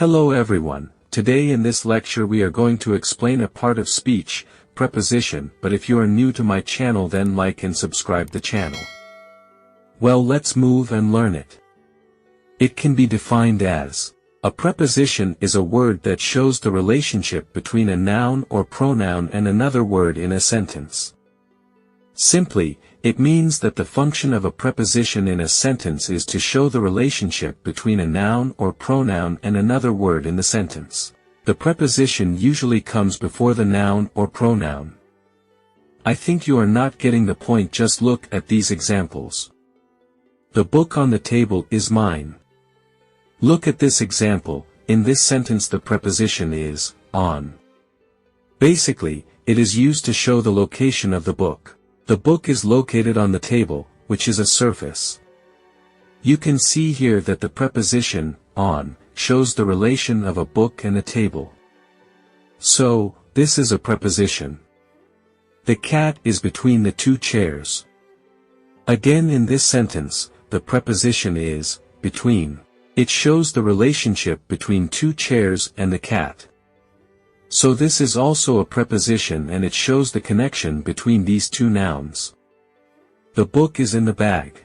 Hello everyone, today in this lecture we are going to explain a part of speech, preposition, but if you are new to my channel then like and subscribe the channel. Well, let's move and learn it. It can be defined as: a preposition is a word that shows the relationship between a noun or pronoun and another word in a sentence. Simply, it means that the function of a preposition in a sentence is to show the relationship between a noun or pronoun and another word in the sentence. The preposition usually comes before the noun or pronoun. I think you are not getting the point. Just look at these examples. The book on the table is mine. Look at this example. In this sentence the preposition is on. Basically, it is used to show the location of the book. The book is located on the table, which is a surface. You can see here that the preposition on shows the relation of a book and a table. So, this is a preposition. The cat is between the two chairs. Again, in this sentence, the preposition is between. It shows the relationship between two chairs and the cat. So this is also a preposition and it shows the connection between these two nouns. The book is in the bag.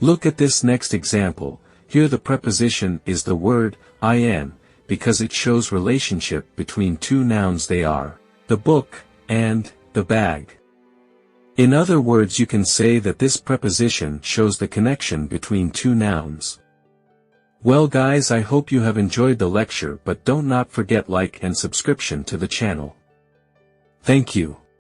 Look at this next example. Here the preposition is the word in, because it shows relationship between two nouns. They are the book and the bag. In other words, you can say that this preposition shows the connection between two nouns. Well guys, I hope you have enjoyed the lecture, but don't not forget like and subscription to the channel. Thank you.